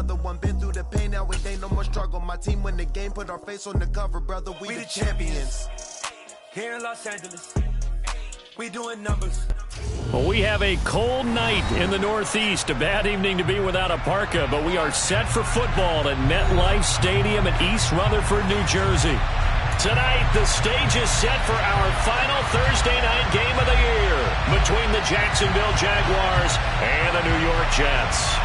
another one. Been through the pain, now it ain't no more struggle. My team win the game, put our face on the cover, brother. We the champions. Here in Los Angeles, we doing numbers. Well, we have a cold night in the Northeast. A bad evening to be without a parka, but we are set for football at MetLife Stadium in East Rutherford, New Jersey. Tonight, the stage is set for our final Thursday night game of the year between the Jacksonville Jaguars and the New York Jets.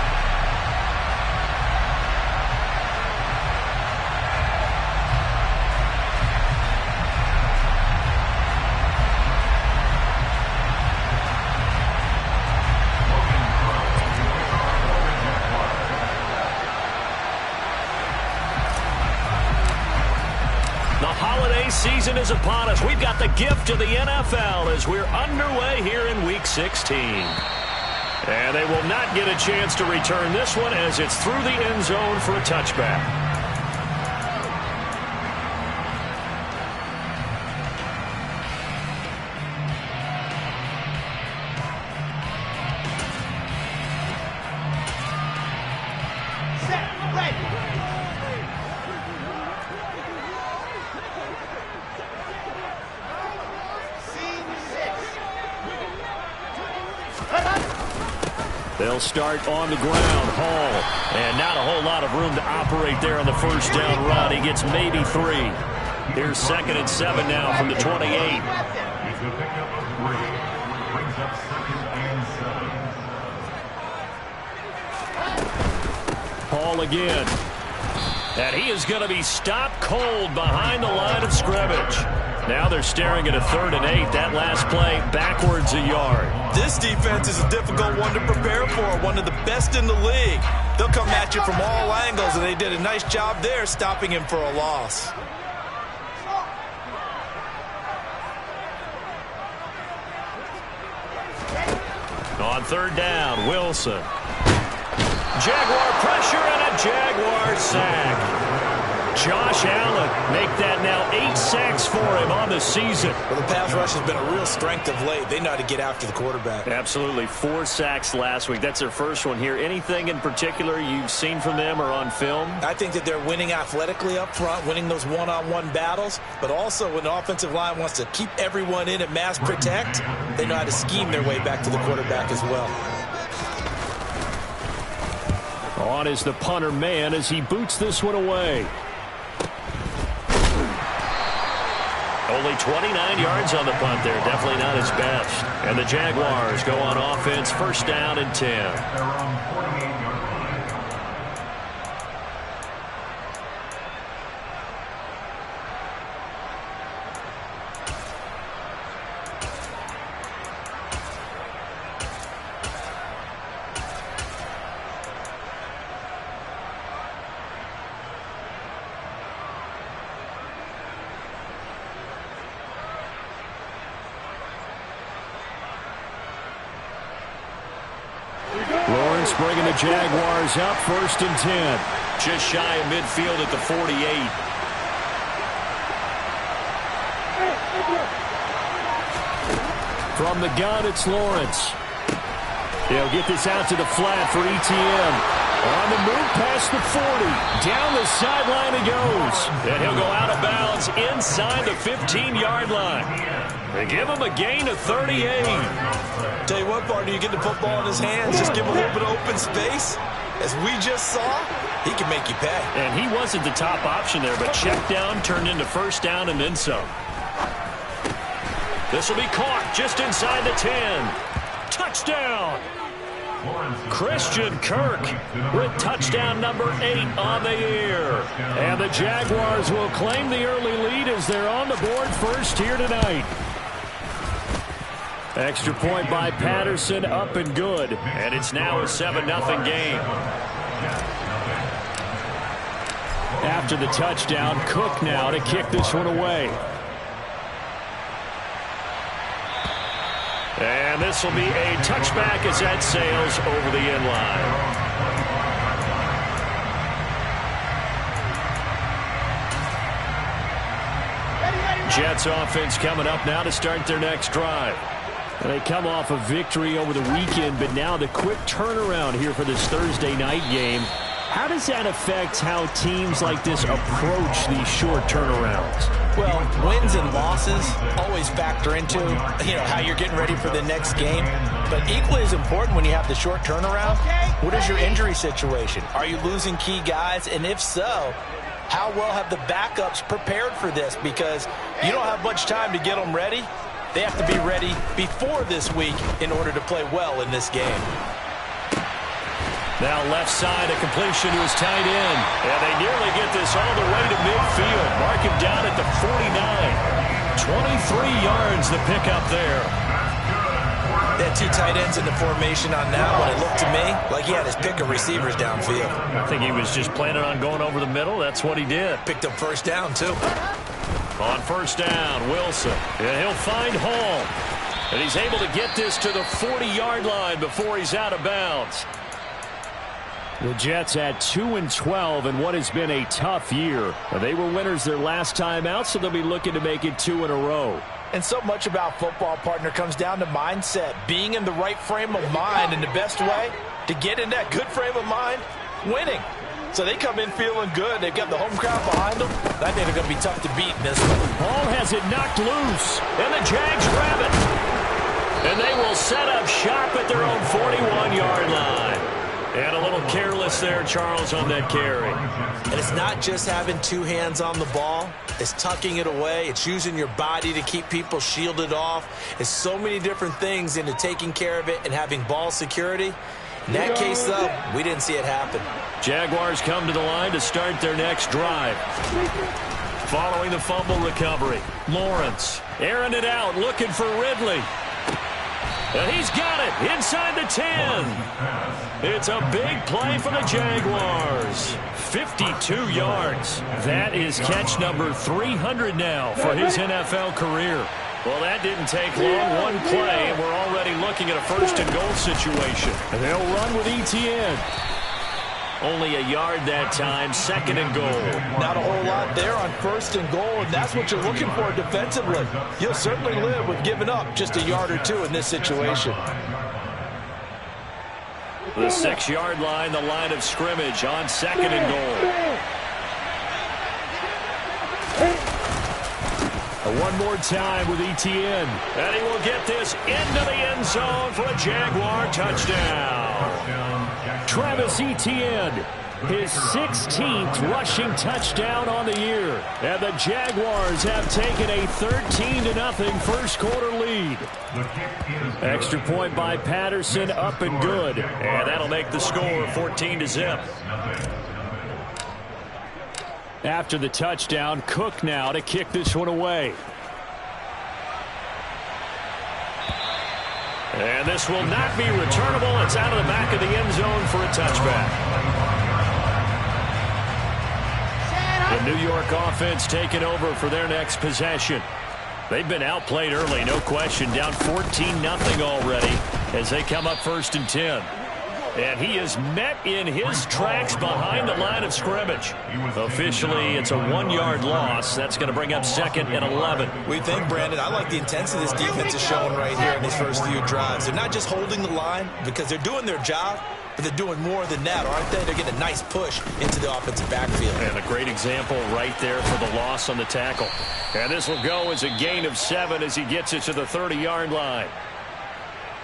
Season is upon us. We've got the gift of the NFL as we're underway here in Week 16. And they will not get a chance to return this one as it's through the end zone for a touchback. They'll start on the ground. Hall. And not a whole lot of room to operate there on the first down run. He gets maybe 3. Here's 2nd and 7 now from the 28. Hall again. And he is going to be stopped cold behind the line of scrimmage. Now they're staring at a 3rd and 8. That last play backwards a yard. This defense is a difficult one to prepare for, one of the best in the league. They'll come at you from all angles, and they did a nice job there stopping him for a loss. On 3rd down, Wilson. Jaguar pressure and a Jaguar sack. Josh Allen make that now 8 sacks for him on the season. Well, the pass rush has been a real strength of late. They know how to get after the quarterback. Absolutely. 4 sacks last week. That's their first one here. Anything in particular you've seen from them or on film? I think that they're winning athletically up front, winning those one-on-one battles, but also when the offensive line wants to keep everyone in and mass protect, they know how to scheme their way back to the quarterback as well. On is the punter man as he boots this one away. Only 29 yards on the punt there. Definitely not his best. And the Jaguars go on offense, 1st down and 10. Bringing the Jaguars up, 1st and 10. Just shy of midfield at the 48. From the gun, it's Lawrence. They'll get this out to the flat for ETN. On the move past the 40. Down the sideline he goes. And he'll go out of bounds inside the 15-yard line. They give him a gain of 38. Tell you what, partner, you get the football in his hands, just give him a little bit of open space. As we just saw, he can make you pay. And he wasn't the top option there, but check down turned into 1st down and then some. This will be caught just inside the 10. Touchdown! Christian Kirk with touchdown number 8 on the year. And the Jaguars will claim the early lead as they're on the board first here tonight. Extra point by Patterson, up and good. And it's now a 7-0 game. After the touchdown, Cook now to kick this one away. And this will be a touchback as that sails over the end line. Jets offense coming up now to start their next drive. They come off a victory over the weekend, but now the quick turnaround here for this Thursday night game. How does that affect how teams like this approach these short turnarounds? Well, wins and losses always factor into, how you're getting ready for the next game. But equally as important when you have the short turnaround, what is your injury situation? Are you losing key guys? And if so, how well have the backups prepared for this? Because you don't have much time to get them ready. They have to be ready before this week in order to play well in this game. Now left side, a completion to his tight end. And they nearly get this all the way to midfield. Mark him down at the 49. 23 yards the pickup there. They had two tight ends in the formation on that one. It looked to me like he had his pick of receivers downfield. I think he was just planning on going over the middle. That's what he did. Picked up first down, too. On first down, Wilson. And he'll find Hall. And he's able to get this to the 40-yard line before he's out of bounds. The Jets at 2-12 in what has been a tough year. They were winners their last time out, so they'll be looking to make it 2 in a row. And so much about football, partner, comes down to mindset. Being in the right frame of mind, and the best way to get in that good frame of mind, winning. So they come in feeling good. They've got the home crowd behind them. I think they're going to be tough to beat in this one. Hall has it knocked loose, and the Jags grab it. And they will set up shop at their own 41-yard line. And a little careless there, Charles, on that carry. And it's not just having two hands on the ball. It's tucking it away. It's using your body to keep people shielded off. It's so many different things into taking care of it and having ball security. In that case, though, we didn't see it happen. Jaguars come to the line to start their next drive. Following the fumble recovery, Lawrence airing it out, looking for Ridley. And he's got it inside the 10. It's a big play for the Jaguars. 52 yards. That is catch number 300 now for his NFL career. Well, that didn't take long. One play, and we're already looking at a first-and-goal situation. And they'll run with ETN. Only a yard that time, second and goal. Not a whole lot there on first and goal, and that's what you're looking for defensively. You'll certainly live with giving up just a yard or two in this situation. The 6-yard line, the line of scrimmage on second and goal. One more time with ETN. And he will get this into the end zone for a Jaguar touchdown. Travis Etienne, his 16th rushing touchdown on the year. And the Jaguars have taken a 13-0 first quarter lead. Extra point by Patterson, up and good. And that'll make the score 14-0. After the touchdown, Cook now to kick this one away. And this will not be returnable. It's out of the back of the end zone for a touchback. The New York offense taking over for their next possession. They've been outplayed early, no question. Down 14-0 already as they come up first and 10. And he is met in his tracks behind the line of scrimmage. Officially, it's a 1-yard loss. That's going to bring up second and 11. We think, Brandon, I like the intensity this defense is showing right here in these first few drives. They're not just holding the line because they're doing their job, but they're doing more than that, aren't they? They're getting a nice push into the offensive backfield. And a great example right there for the loss on the tackle. And this will go as a gain of 7 as he gets it to the 30-yard line.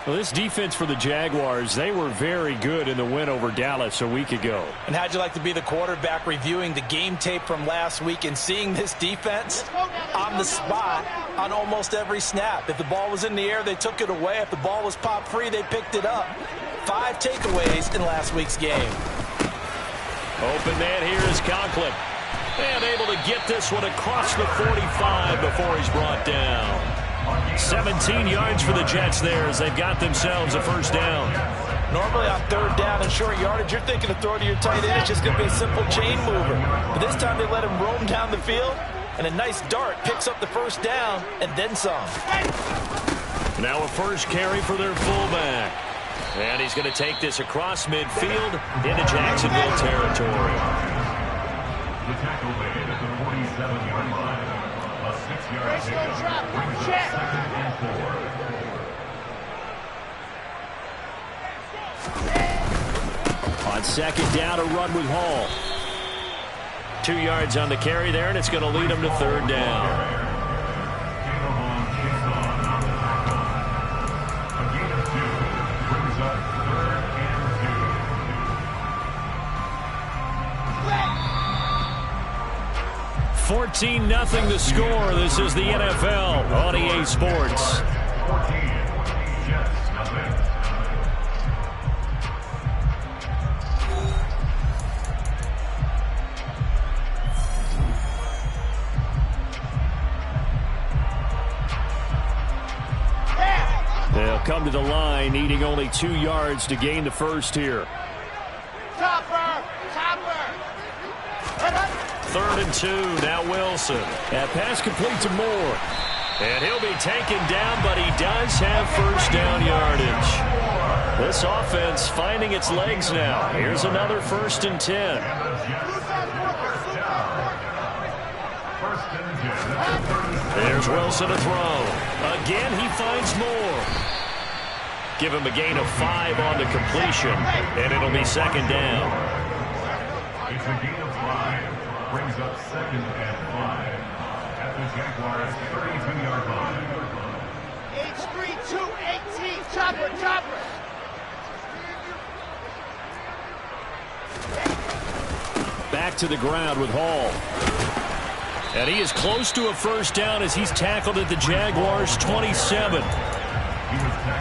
Well, this defense for the Jaguars, they were very good in the win over Dallas a week ago. And how'd you like to be the quarterback reviewing the game tape from last week and seeing this defense on the spot on almost every snap? If the ball was in the air, they took it away. If the ball was popped free, they picked it up. 5 takeaways in last week's game. Open man here is Conklin. And able to get this one across the 45 before he's brought down. 17 yards for the Jets there as they've got themselves a first down. Normally on third down and short yardage, you're thinking of throwing to your tight end. It's just going to be a simple chain mover. But this time they let him roam down the field, and a nice dart picks up the first down and then some. Now a first carry for their fullback. And he's going to take this across midfield into Jacksonville territory. The tackle made at the 47-yard line. A 6-yard pickup. Second and 4. On second down, a run with Hall. 2 yards on the carry there, and it's going to lead him to third down. $14-0 the score. This is the NFL on EA Sports. They'll come to the line, needing only 2 yards to gain the first here. Third and 2, now Wilson. That pass complete to Moore. And he'll be taken down, but he does have first down yardage. This offense finding its legs now. Here's another 1st and 10. There's Wilson to throw. Again, he finds Moore. Give him a gain of 5 on the completion, and it'll be second down. It's a gain of 5. Brings up 2nd and 5 at the Jaguars' 32-yard line. H3218, chopper. Back to the ground with Hall. And he is close to a first down as he's tackled at the Jaguars' 27.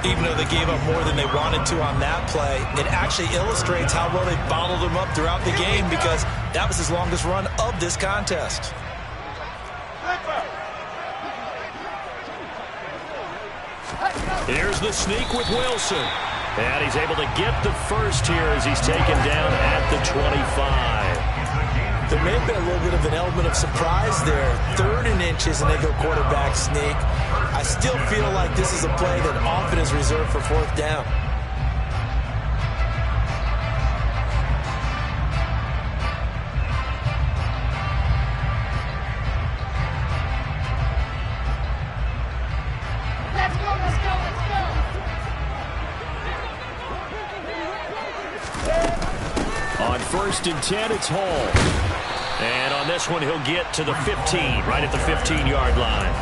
Even though they gave up more than they wanted to on that play, it actually illustrates how well they bottled him up throughout the game, because that was his longest run of this contest. Here's the sneak with Wilson. And he's able to get the first here as he's taken down at the 25. There may have been a little bit of an element of surprise there. 3rd and inches, and they go quarterback sneak. I still feel like this is a play that often is reserved for 4th down. Let's go. On 1st and 10, it's Hall. And on this one, he'll get to the 15, right at the 15-yard line.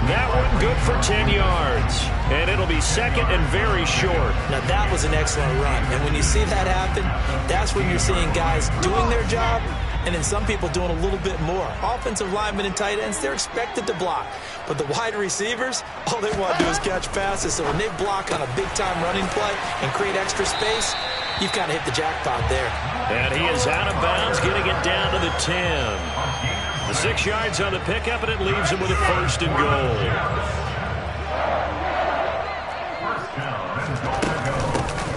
That one good for 10 yards. And it'll be second and very short. Now, that was an excellent run. And when you see that happen, that's when you're seeing guys doing their job, and then some people doing a little bit more. Offensive linemen and tight ends, they're expected to block. But the wide receivers, all they want to do is catch passes. So when they block on a big-time running play and create extra space, you've kind of hit the jackpot there. And he is out of bounds, getting it down to the 10. The 6 yards on the pickup, and it leaves him with a 1st and goal.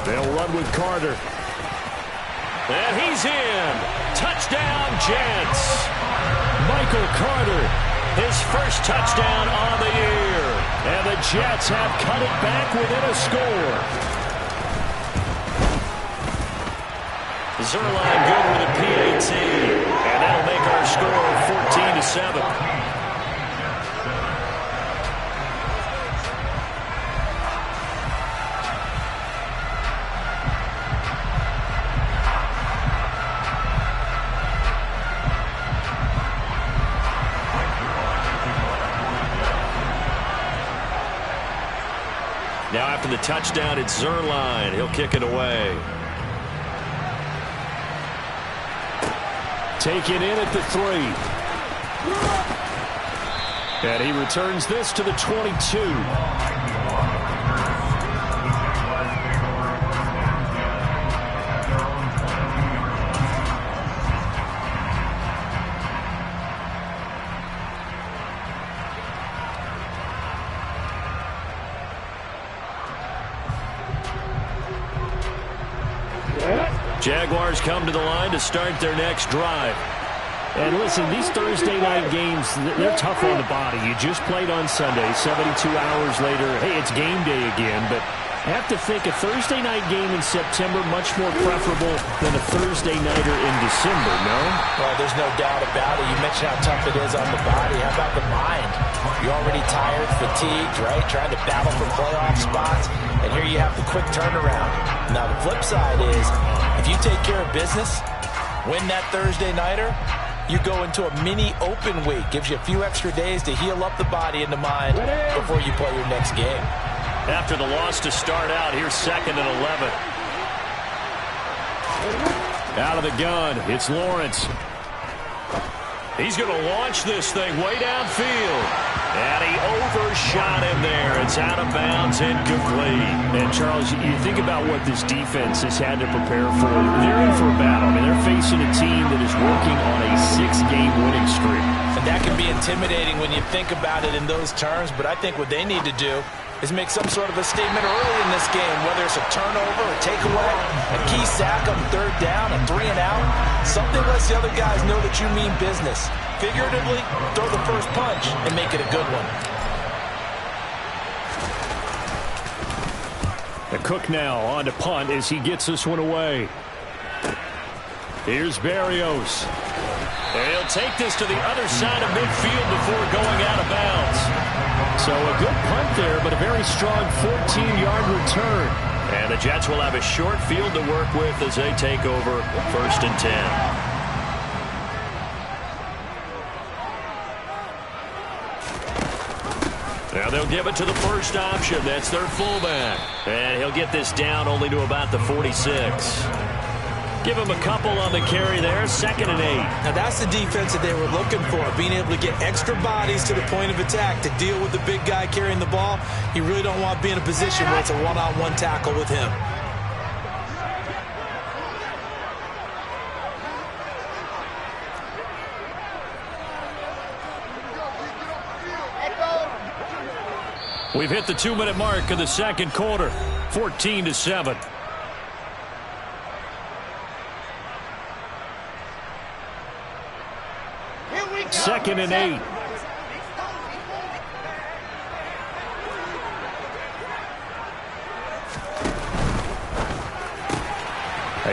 They'll run with Carter. And he's in. Touchdown, Jets. Michael Carter, his first touchdown on the year. And the Jets have cut it back within a score. Zerline good with a PAT. And that'll make our score 14-7. Now after the touchdown, it's Zerline. He'll kick it away. Taken in at the 3. And he returns this to the 22. Jaguars come to the line to start their next drive. And listen, these Thursday night games, they're tough on the body. You just played on Sunday, 72 hours later. Hey, it's game day again, but I have to think a Thursday night game in September much more preferable than a Thursday nighter in December, no? Well, there's no doubt about it. You mentioned how tough it is on the body. How about the mind? You're already tired, fatigued, right? Trying to battle for playoff spots. And here you have the quick turnaround. Now, the flip side is, if you take care of business, win that Thursday nighter, you go into a mini open week. Gives you a few extra days to heal up the body and the mind before you play your next game. After the loss to start out, here's 2nd and 11. Out of the gun, it's Lawrence. He's going to launch this thing way downfield. And he overshot him there. It's out of bounds, incomplete. And, Charles, you think about what this defense has had to prepare for. They're in for a battle. I mean, they're facing a team that is working on a 6-game winning streak. And that can be intimidating when you think about it in those terms. But I think what they need to do is make some sort of a statement early in this game, whether it's a turnover, a takeaway, a key sack on 3rd down, a 3-and-out. Something lets the other guys know that you mean business. Figuratively, throw the first punch and make it a good one. The Cook now on to punt as he gets this one away. Here's Berrios. And he'll take this to the other side of midfield before going out of bounds. So a good punt there, but a very strong 14-yard return. And the Jets will have a short field to work with as they take over 1st and 10. Now they'll give it to the first option. That's their fullback. And he'll get this down only to about the 46. Give him a couple on the carry there. 2nd and 8. Now that's the defense that they were looking for, being able to get extra bodies to the point of attack to deal with the big guy carrying the ball. You really don't want to be in a position where it's a one-on-one tackle with him. We've hit the 2-minute mark of the 2nd quarter. 14-7. Second and 8.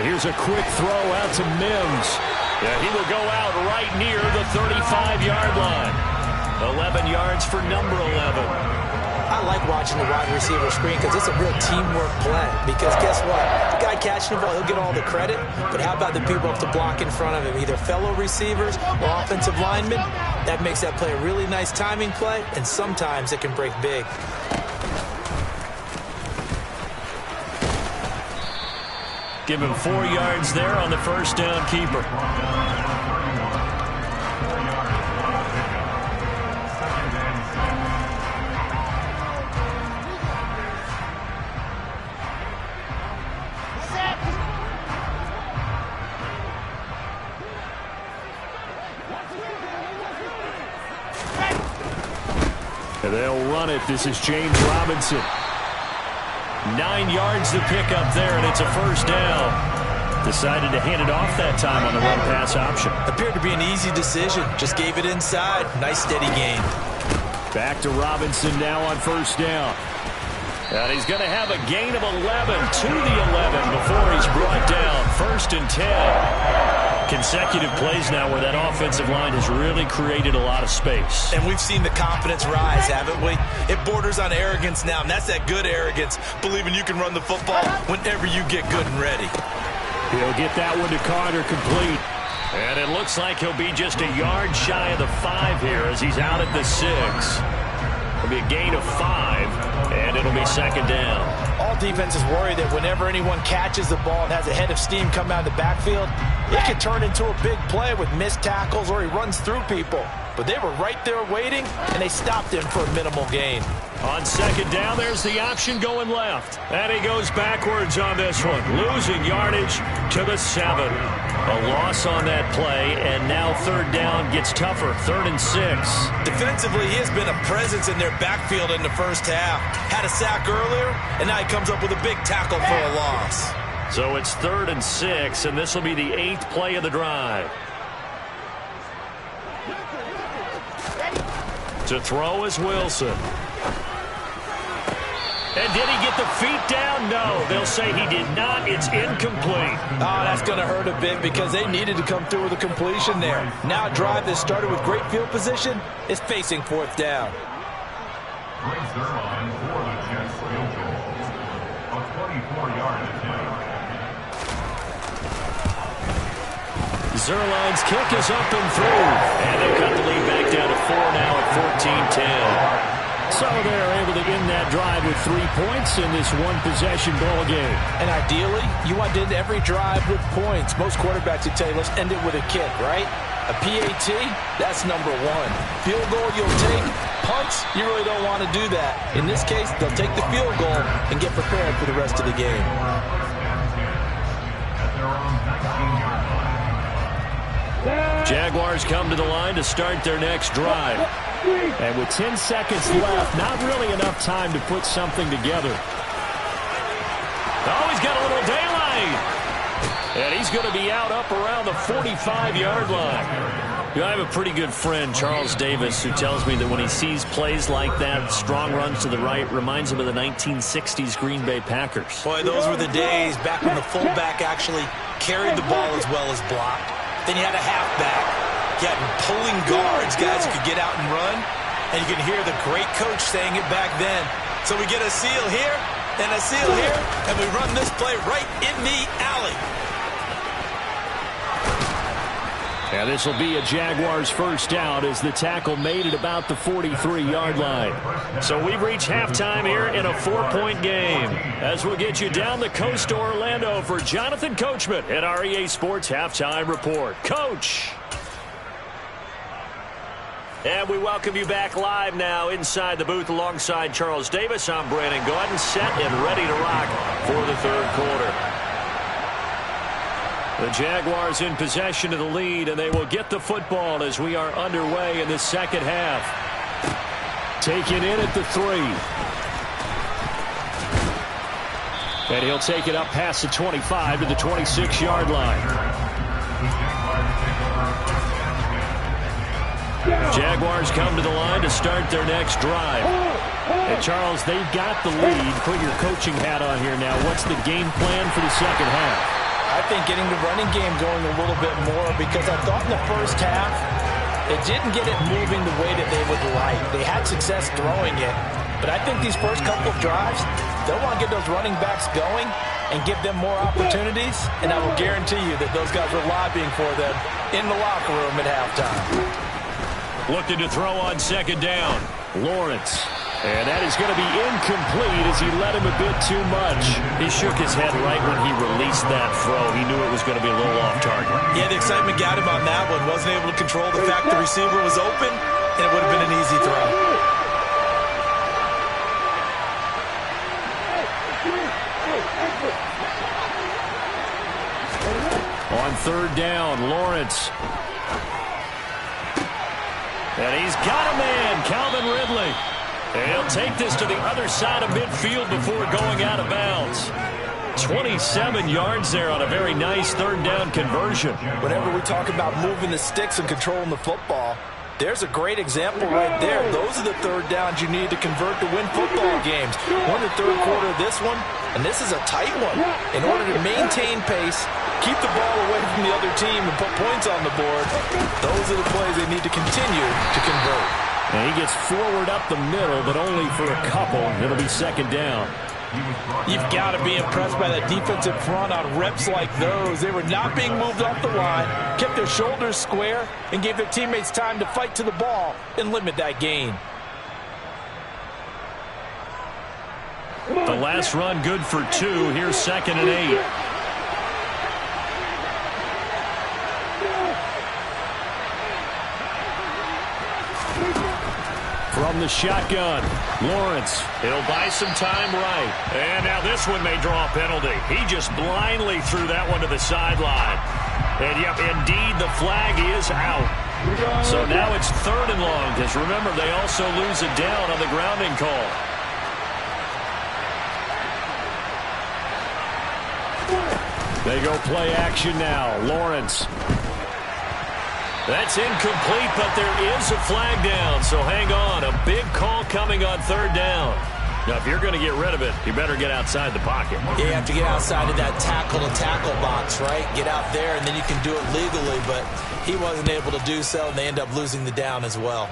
Here's a quick throw out to Mims. Yeah, he will go out right near the 35-yard line. 11 yards for number 11. I like watching the wide receiver screen because it's a real teamwork play. Because guess what? The guy catching the ball, he'll get all the credit. But how about the people up to block in front of him? Either fellow receivers or offensive linemen. That makes that play a really nice timing play, and sometimes it can break big. Give him 4 yards there on the first down keeper. They'll run it. This is James Robinson. 9 yards to pick up there, and it's a first down. Decided to hand it off that time on the run-pass option. Appeared to be an easy decision. Just gave it inside. Nice steady gain. Back to Robinson now on first down. And he's going to have a gain of 11 to the 11 before he's brought down. 1st and 10. Consecutive plays now where that offensive line has really created a lot of space. And we've seen the confidence rise, haven't we? It borders on arrogance now, and that's that good arrogance, believing you can run the football whenever you get good and ready. He'll get that one to Carter complete. And it looks like he'll be just a yard shy of the 5 here as he's out at the 6. It'll be a gain of 5, and it'll be 2nd down. All defenses worry that whenever anyone catches the ball and has a head of steam come out of the backfield, it can turn into a big play with missed tackles or he runs through people. But they were right there waiting, and they stopped him for a minimal gain. On 2nd down, there's the option going left. And he goes backwards on this one, losing yardage to the 7. A loss on that play, and now 3rd down gets tougher, 3rd and 6. Defensively, he has been a presence in their backfield in the first half. Had a sack earlier, and now he comes up with a big tackle for a loss. So it's 3rd and 6, and this will be the 8th play of the drive. To throw is Wilson. And did he get the feet down? No, they'll say he did not. It's incomplete. Oh, that's going to hurt a bit because they needed to come through with a completion there. Now a drive that started with great field position is facing 4th down. Brings their line for the Jets field goal. A 24-yard attempt. Zuerlein's kick is up and through. And they cut the lead back down to 4 now at 14-10. So they're able to end that drive with 3 points in this one-possession ball game. And ideally, you want to end every drive with points. Most quarterbacks would tell you, let's end it with a kick, right? A PAT, that's number 1. Field goal you'll take. Punts, you really don't want to do that. In this case, they'll take the field goal and get prepared for the rest of the game. Jaguars come to the line to start their next drive. And with 10 seconds left, not really enough time to put something together. Oh, he's got a little daylight. And he's going to be out up around the 45-yard line. You know, I have a pretty good friend, Charles Davis, who tells me that when he sees plays like that, strong runs to the right, reminds him of the 1960s Green Bay Packers. Boy, those were the days back when the fullback actually carried the ball as well as blocked. Then you had a halfback. You had pulling guards, guys who could get out and run. And you can hear the great coach saying it back then. So we get a seal here and a seal here, and we run this play right in the alley. Yeah, this will be a Jaguars first down as the tackle made it about the 43-yard line. So we've reached halftime here in a 4-point game. As we'll get you down the coast to Orlando for Jonathan Coachman at our EA Sports Halftime Report. Coach! And we welcome you back live now inside the booth alongside Charles Davis. I'm Brandon Gaudin, set and ready to rock for the 3rd quarter. The Jaguars in possession of the lead, and they will get the football as we are underway in the second half. Taken in at the 3. And he'll take it up past the 25 to the 26-yard line. Jaguars come to the line to start their next drive. And Charles, they've got the lead. Put your coaching hat on here now. What's the game plan for the second half? I think getting the running game going a little bit more, because I thought in the first half it didn't get it moving the way that they would like. They had success throwing it, but I think these first couple of drives, they'll want to get those running backs going and give them more opportunities, and I will guarantee you that those guys were lobbying for them in the locker room at halftime. Looking to throw on second down. Lawrence. And that is going to be incomplete as he led him a bit too much. He shook his head right when he released that throw. He knew it was going to be a little off target. Yeah, the excitement got him on that one. Wasn't able to control the fact the receiver was open, and it would have been an easy throw. On 3rd down, Lawrence. And he's got a man, Calvin Ridley. And he'll take this to the other side of midfield before going out of bounds. 27 yards there on a very nice 3rd down conversion. Whenever we talk about moving the sticks and controlling the football, there's a great example right there. Those are the 3rd downs you need to convert to win football games. We're in the 3rd quarter of this one, and this is a tight one. In order to maintain pace, keep the ball away from the other team and put points on the board, those are the plays they need to continue to convert. And he gets forward up the middle, but only for a couple. It'll be 2nd down. You've got to be impressed by that defensive front on reps like those. They were not being moved off the line, kept their shoulders square, and gave their teammates time to fight to the ball and limit that gain. The last run good for 2. Here's 2nd and 8. From the shotgun, Lawrence. He'll buy some time right. And now this one may draw a penalty. He just blindly threw that one to the sideline. And, yep, indeed, the flag is out. So now it's 3rd and long, because remember, they also lose a down on the grounding call. They go play action now. Lawrence. That's incomplete, but there is a flag down, so hang on. A big call coming on 3rd down. Now, if you're going to get rid of it, you better get outside the pocket. Yeah, you have to get outside of that tackle-to-tackle box, right? Get out there, and then you can do it legally, but he wasn't able to do so, and they end up losing the down as well.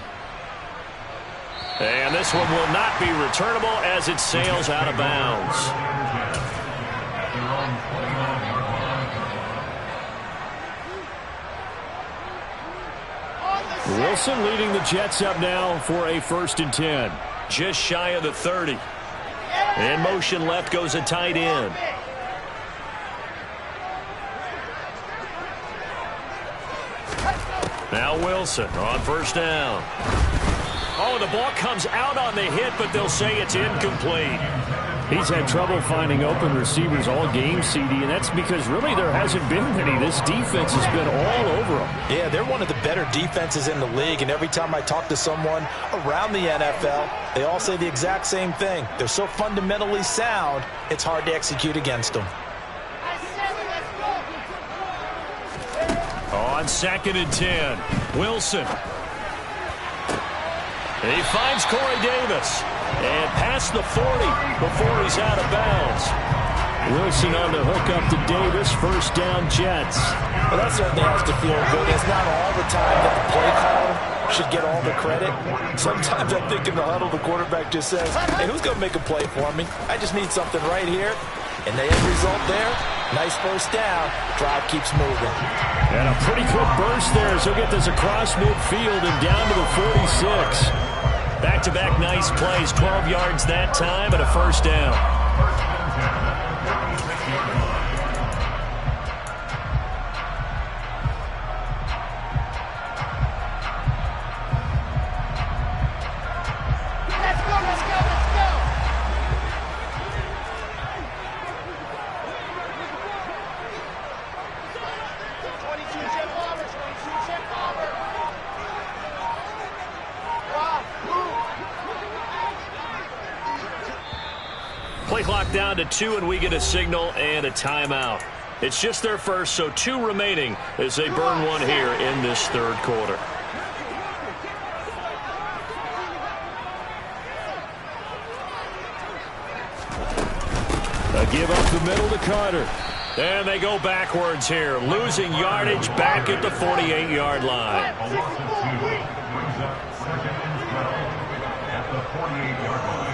And this one will not be returnable as it sails out of bounds. Wilson leading the Jets up now for a 1st and 10. Just shy of the 30. In motion left goes a tight end. Now Wilson on 1st down. Oh, the ball comes out on the hit, but they'll say it's incomplete. He's had trouble finding open receivers all game, CD, and that's because really there hasn't been many. This defense has been all over them. Yeah, they're one of the better defenses in the league, and every time I talk to someone around the NFL, they all say the exact same thing. They're so fundamentally sound, it's hard to execute against them. On 2nd and 10, Wilson. He finds Corey Davis. And past the 40 before he's out of bounds. Wilson on the hook up to Davis. 1st down, Jets. Well, that certainly has to feel good. It's not all the time that the play caller should get all the credit. Sometimes I think in the huddle, the quarterback just says, hey, who's going to make a play for me? I just need something right here. And the end result there, nice 1st down. Drive keeps moving. And a pretty quick burst there as he'll get this across midfield and down to the 46. Back-to-back nice plays, 12 yards that time and a 1st down. Let's go, let's go, let's go. 22 Jet Bomber, 22 Jet Bomber. Play clock down to 2, and we get a signal and a timeout. It's just their first, so 2 remaining as they burn one here in this 3rd quarter. A give up the middle to Carter. And they go backwards here, losing yardage back at the 48-yard line. A loss of 2 brings up 2nd and 12 at the 48-yard line.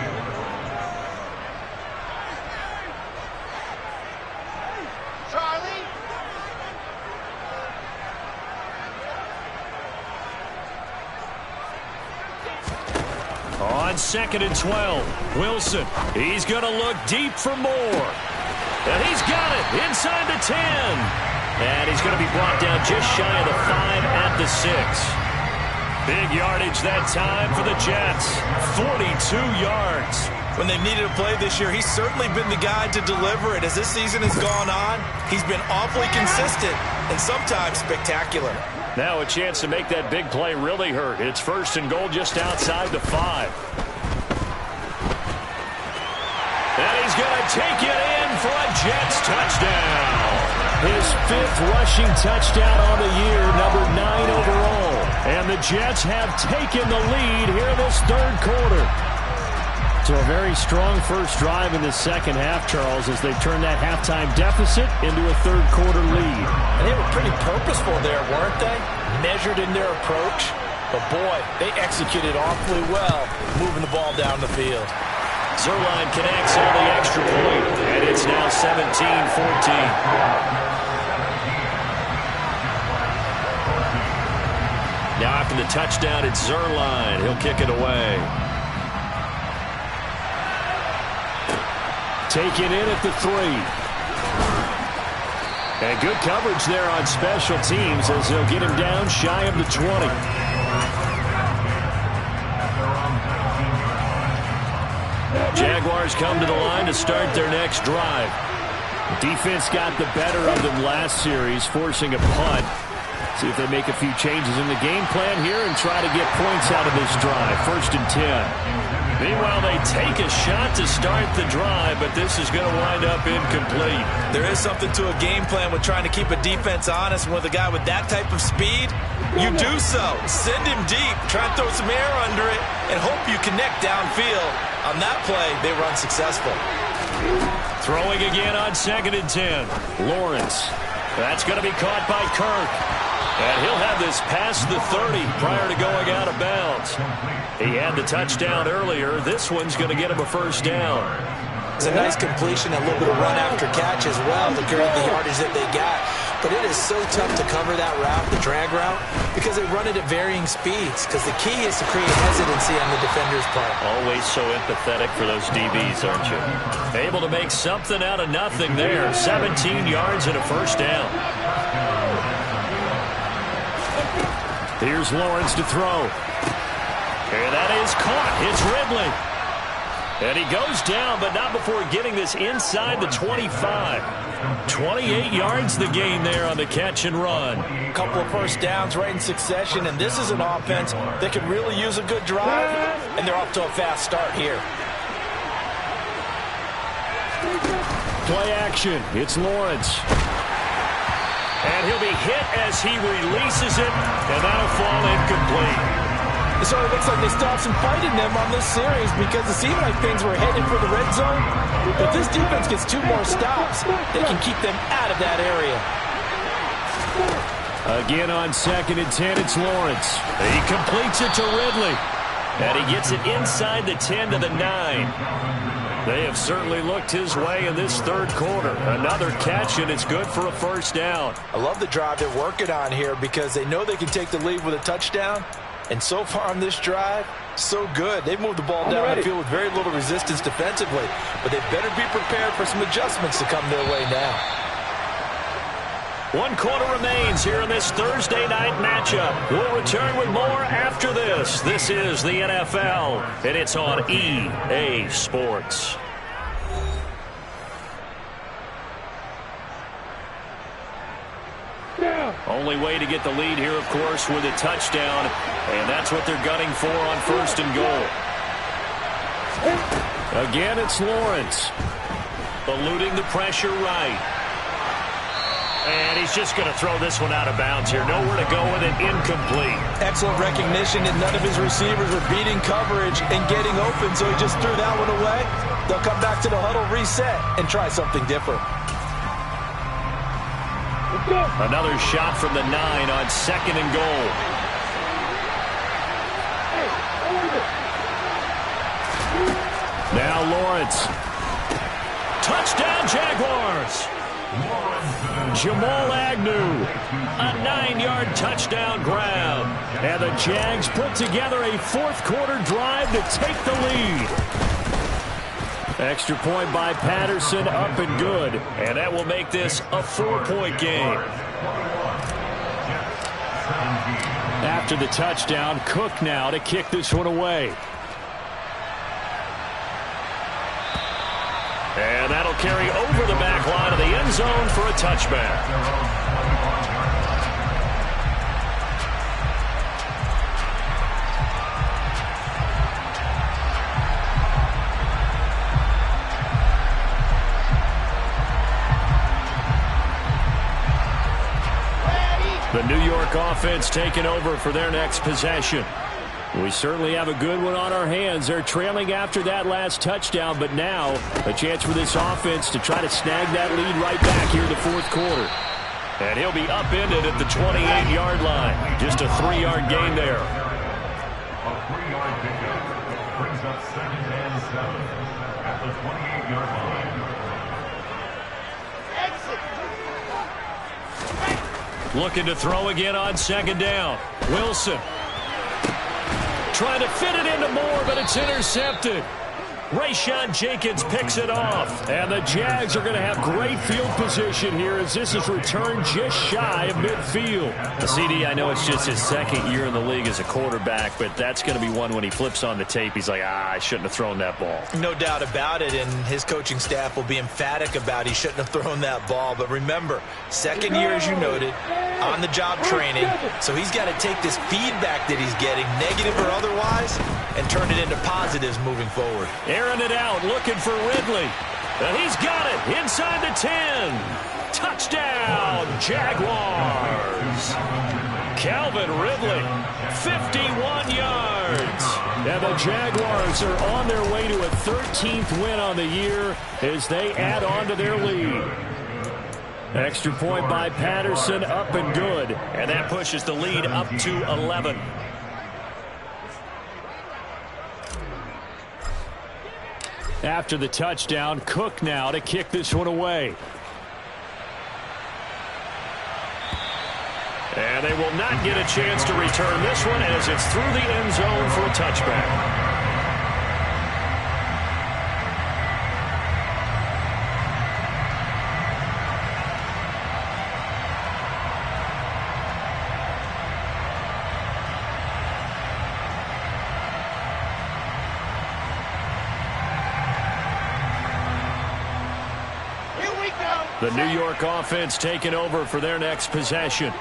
Charlie. On 2nd and 12, Wilson. He's going to look deep for more. And he's got it inside the 10. And he's going to be brought down just shy of the 5 at the 6. Big yardage that time for the Jets. 42 yards. When they've needed a play this year, he's certainly been the guy to deliver it. As this season has gone on, he's been awfully consistent and sometimes spectacular. Now a chance to make that big play really hurt. It's 1st and goal just outside the 5. And he's going to take it in for a Jets touchdown. His 5th rushing touchdown on the year, number 9 overall. And the Jets have taken the lead here in this 3rd quarter. So a very strong first drive in the 2nd half, Charles, as they turn that halftime deficit into a 3rd quarter lead. And they were pretty purposeful there, weren't they? Measured in their approach. But boy, they executed awfully well, moving the ball down the field. Zuerlein connects on the extra point, and it's now 17-14. Now after the touchdown, it's Zuerlein. He'll kick it away. Taken in at the 3. And good coverage there on special teams as they'll get him down shy of the 20. Jaguars come to the line to start their next drive. Defense got the better of them last series, forcing a punt. See if they make a few changes in the game plan here and try to get points out of this drive. 1st and 10. Meanwhile, they take a shot to start the drive, but this is going to wind up incomplete. There is something to a game plan with trying to keep a defense honest. And with a guy with that type of speed, you do so. Send him deep, try and throw some air under it, and hope you connect downfield. On that play, they run successful. Throwing again on 2nd and 10. Lawrence. That's going to be caught by Kirk. And he'll have this past the 30 prior to going out of bounds. He had the touchdown earlier. This one's going to get him a 1st down. It's a nice completion, a little bit of run after catch as well to carry the yardage that they got. But it is so tough to cover that route, the drag route, because they run it at varying speeds. Because the key is to create hesitancy on the defender's part. Always so empathetic for those DBs, aren't you? Able to make something out of nothing there. 17 yards and a 1st down. Here's Lawrence to throw. And that is caught. It's Ridley. And he goes down, but not before getting this inside the 25. 28 yards the gain there on the catch and run. A couple of 1st downs right in succession, and this is an offense that can really use a good drive, and they're off to a fast start here. Play action. It's Lawrence. And he'll be hit as he releases it, and that'll fall incomplete. It sort of looks like they still have some fight in them on this series because it seemed like things were headed for the red zone. But this defense gets 2 more stops, they can keep them out of that area. Again on 2nd and 10, it's Lawrence. He completes it to Ridley. And he gets it inside the 10 to the 9. They have certainly looked his way in this 3rd quarter. Another catch, and it's good for a 1st down. I love the drive they're working on here because they know they can take the lead with a touchdown. And so far on this drive, so good. They've moved the ball down the field with very little resistance defensively. But they better be prepared for some adjustments to come their way now. 1 quarter remains here in this Thursday night matchup. We'll return with more after this. This is the NFL, and it's on EA Sports. Only way to get the lead here, of course, with a touchdown, and that's what they're gunning for on 1st and goal. Again, it's Lawrence. Eluding the pressure right. And he's just going to throw this one out of bounds here. Nowhere to go with it, incomplete. Excellent recognition, and none of his receivers were beating coverage and getting open, so he just threw that one away. They'll come back to the huddle, reset, and try something different. Another shot from the 9 on 2nd and goal. Now Lawrence. Touchdown, Jaguars. Jamal Agnew. A 9-yard touchdown grab. And the Jags put together a 4th quarter drive to take the lead. Extra point by Patterson, up and good. And that will make this a 4-point game. After the touchdown, Cook now to kick this one away. And that'll carry over the back line of the end zone for a touchback. The New York offense taking over for their next possession. We certainly have a good one on our hands. They're trailing after that last touchdown, but now a chance for this offense to try to snag that lead right back here in the 4th quarter. And he'll be upended at the 28-yard line. Just a 3-yard gain there. A 3-yard pickup brings up 2nd and 7 at the 28-yard line. Looking to throw again on 2nd down. Wilson trying to fit it into Moore, but it's intercepted. Rayshawn Jenkins picks it off. And the Jags are going to have great field position here as this is returned just shy of midfield. The CD, I know it's just his second year in the league as a quarterback, but that's going to be one when he flips on the tape. He's like, I shouldn't have thrown that ball. No doubt about it, and his coaching staff will be emphatic about he shouldn't have thrown that ball. But remember, second year, as you noted, on-the-job training, so he's got to take this feedback that he's getting, negative or otherwise, and turn it into positives moving forward. Airing it out, looking for Ridley. And he's got it inside the 10. Touchdown, Jaguars. Calvin Ridley, 51 yards. And the Jaguars are on their way to a 13th win on the year as they add on to their lead. Extra point by Patterson, up and good. And that pushes the lead up to 11. After the touchdown, Cook now to kick this one away. And they will not get a chance to return this one as it's through the end zone for a touchback. The New York offense taking over for their next possession.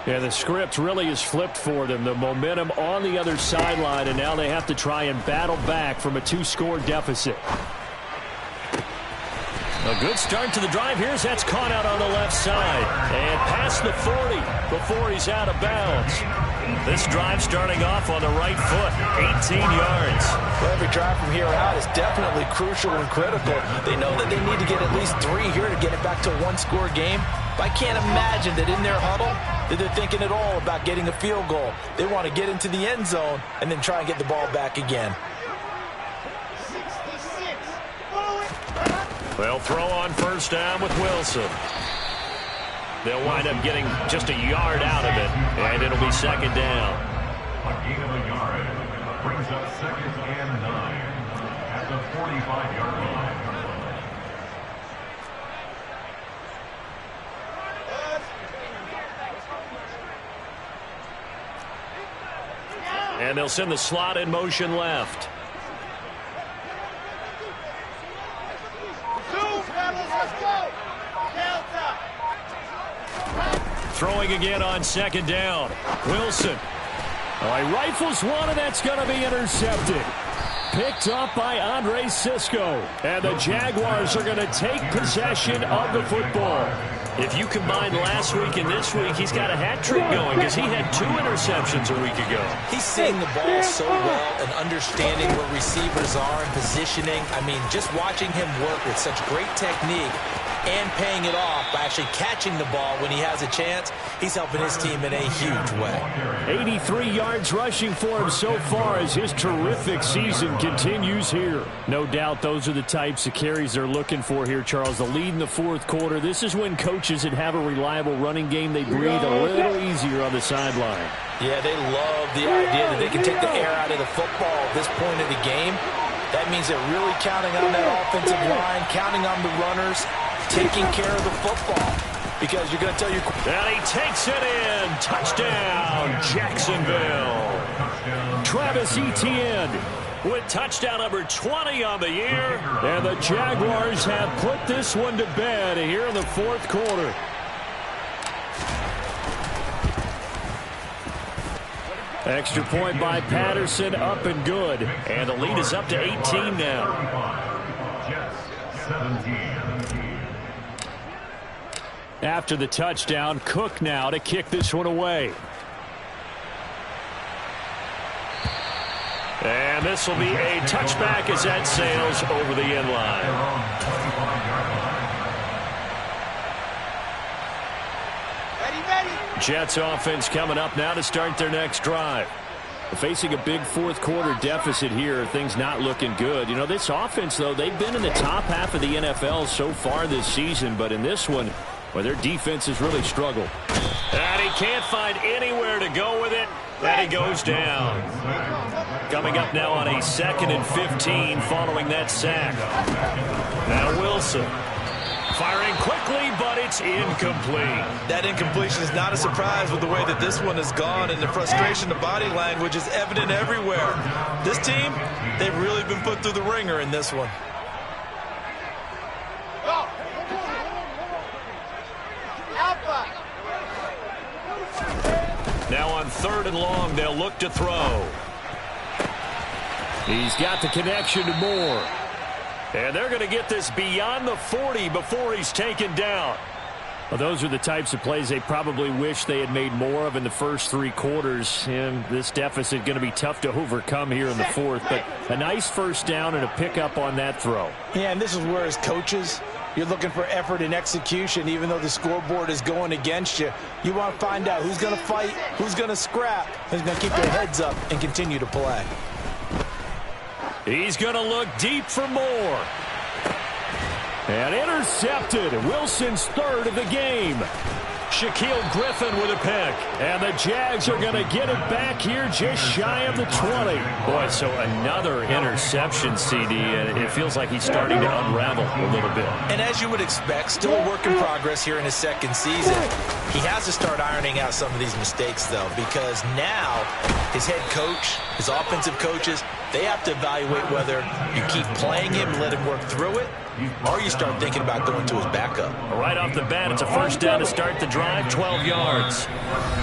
And the script really is flipped for them. The momentum on the other sideline, and now they have to try and battle back from a 2-score deficit. A good start to the drive here as that's caught out on the left side. And past the 40 before he's out of bounds. This drive starting off on the right foot, 18 yards. Well, every drive from here out is definitely crucial and critical. They know that they need to get at least 3 here to get it back to a 1-score game. But I can't imagine that in their huddle that they're thinking at all about getting a field goal. They want to get into the end zone and then try and get the ball back again. They'll throw on first down with Wilson. They'll wind up getting just a yard out of it, and it'll be second down. A gain of a yard brings up 2nd and 9 at the 45-yard line. And they'll send the slot in motion left. Throwing again on second down. Wilson. Oh, he rifles one, and that's going to be intercepted. Picked up by Andre Cisco. And the Jaguars are going to take possession of the football. If you combine last week and this week, he's got a hat trick going because he had 2 interceptions a week ago. He's seeing the ball so well and understanding where receivers are and positioning. I mean, just watching him work with such great technique and paying it off by actually catching the ball when he has a chance, he's helping his team in a huge way. 83 yards rushing for him so far as his terrific season continues here. No doubt those are the types of carries they're looking for here, Charles. The lead in the 4th quarter. This is when coaches that have a reliable running game, they breathe a little easier on the sideline. Yeah, they love the idea that they can take the air out of the football at this point of the game. That means they're really counting on that offensive line, counting on the runners, taking care of the football. Because you're going to tell your... And he takes it in. Touchdown, Jacksonville. Travis Etienne with touchdown number 20 on the year. And the Jaguars have put this one to bed here in the 4th quarter. Extra point by Patterson, up and good. And the lead is up to 18 now. Jets 17. After the touchdown, Cook now to kick this one away. And this will be a touchback as that sails over the end line. Jets offense coming up now to start their next drive. Facing a big 4th quarter deficit here, things not looking good. You know, this offense, though, they've been in the top half of the NFL so far this season, but in this one, well, their defense has really struggled. And he can't find anywhere to go with it. And he goes down. Coming up now on a 2nd and 15 following that sack. Now Wilson. Firing quickly, but it's incomplete. That incompletion is not a surprise with the way that this one has gone, and the frustration, the body language is evident everywhere. This team, they've really been put through the ringer in this one. Now on 3rd and long, they'll look to throw. He's got the connection to Moore. And they're going to get this beyond the 40 before he's taken down. Well, those are the types of plays they probably wish they had made more of in the first 3 quarters. And this deficit going to be tough to overcome here in the 4th. But a nice first down and a pickup on that throw. Yeah, and this is where as coaches, you're looking for effort and execution. Even though the scoreboard is going against you, you want to find out who's going to fight, who's going to scrap, who's going to keep their heads up and continue to play. He's going to look deep for Moore. And intercepted. Wilson's 3rd of the game. Shaquille Griffin with a pick. And the Jags are going to get it back here just shy of the 20. Boy, so another interception, CD, and it feels like he's starting to unravel a little bit. And as you would expect, still a work in progress here in his 2nd season. He has to start ironing out some of these mistakes, though, because now his head coach, his offensive coaches, they have to evaluate whether you keep playing him and let him work through it, or you start thinking about going to his backup. Right off the bat, it's a first down to start the drive, 12 yards.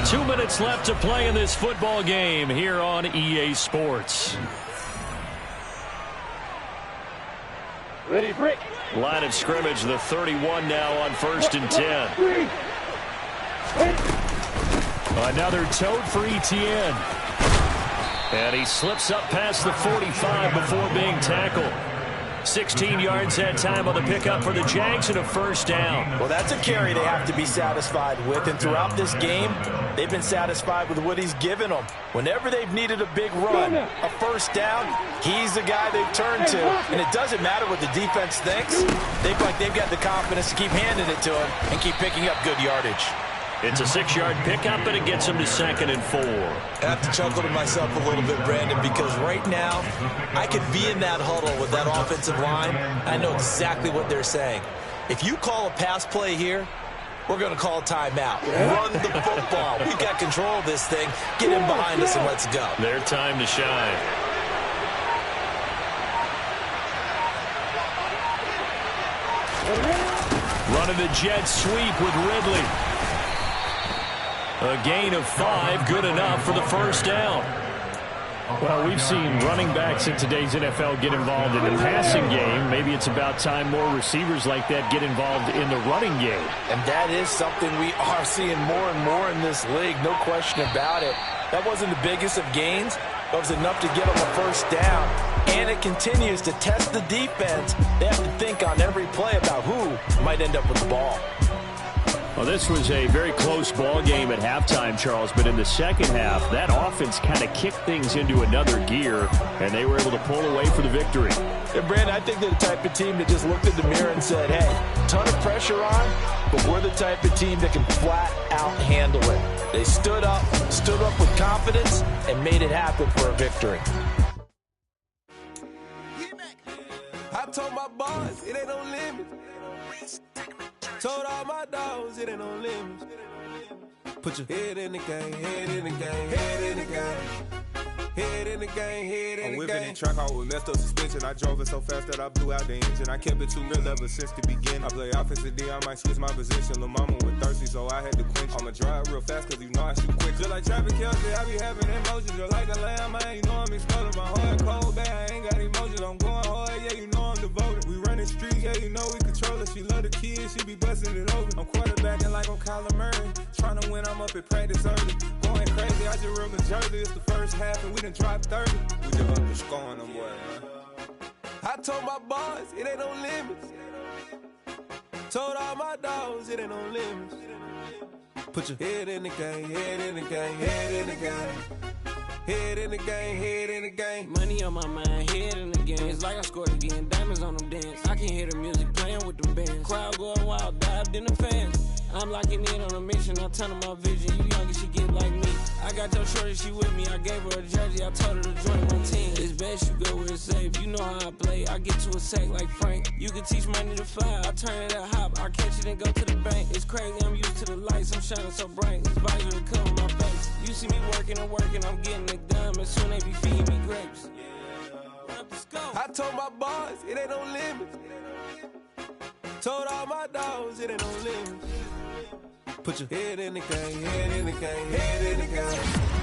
2 minutes left to play in this football game here on EA Sports. Ready, break. Line of scrimmage, the 31 now on 1st and 10. Another tote for Etienne. And he slips up past the 45 before being tackled. 16 yards that time on the pickup for the Jags and a first down. Well, that's a carry they have to be satisfied with, and throughout this game, they've been satisfied with what he's given them. Whenever they've needed a big run, a first down, he's the guy they've turned to. And it doesn't matter what the defense thinks. They feel like they've got the confidence to keep handing it to him and keep picking up good yardage. It's a 6-yard pickup, and it gets him to 2nd and 4. I have to chuckle to myself a little bit, Brandon, because right now, I could be in that huddle with that offensive line. I know exactly what they're saying. If you call a pass play here, we're going to call a timeout. Run the football. We've got control of this thing. Get in behind us and let's go. Their time to shine. Running the jet sweep with Ridley. A gain of 5, good enough for the first down. Well, we've seen running backs in today's NFL get involved in the passing game. Maybe it's about time more receivers like that get involved in the running game. And that is something we are seeing more and more in this league, no question about it. That wasn't the biggest of gains, but it was enough to get them a first down. And it continues to test the defense. They have to think on every play about who might end up with the ball. Well, this was a very close ball game at halftime, Charles, but in the second half, that offense kind of kicked things into another gear, and they were able to pull away for the victory. And, Brandon, I think they're the type of team that just looked in the mirror and said, hey, ton of pressure on, but we're the type of team that can flat out handle it. They stood up with confidence, and made it happen for a victory. I told my boss, it ain't no limit. Told all my dogs, it ain't no limits. Put your head in the game, head in the game, head in the game. Head in the game, head in the game. I'm whipping in track out with messed up suspension. I drove it so fast that I blew out the engine. I kept it too real ever since the beginning. I play offensive D, I might switch my position. Lil' mama was thirsty, so I had to quench. I'ma drive real fast, cause you know I shoot quick. Just like Travis Kelce, I be having emotions. Just like a lamb, man, you know I'm exploding. My heart cold, bad, I ain't got emotions. I'm going hard, yeah, you know I'm devoted. We running streets, yeah, you know we control it. She love the kids, she be busting it over. I'm quarterbacking like I'm Kyler Murray. Trying to win, I'm up at practice early. Going crazy, I just real the jersey. It's the first half, and we done dropped 30. We just underscoring them, boy, man. I told my boys, it ain't no limits. Told all my dogs, it ain't no limits. Put your head in the game, head in the game, head in the game. Head in the game, head in the game. Money on my mind, head in the game. It's like I scored again, diamonds on them dance. I can hear the music playing with them bands. Crowd going wild, dived in the fans. I'm locking in on a mission, I'm turning my vision. You young, she get like me. I got your shorty, she with me. I gave her a jersey, I told her to join my team. It's best you go where it's safe. You know how I play. I get to a sack like Frank. You can teach money to fly. I turn it at hop. I catch it and go to the bank. It's crazy, I'm used to the lights. I'm shining so bright. This visor to cover my face. You see me working and working. I'm getting it done. And soon they be feeding me grapes. I told my boys, it ain't no limits. Told all my dogs, it ain't no limits. Put your head in the game, head in the game, head in the game.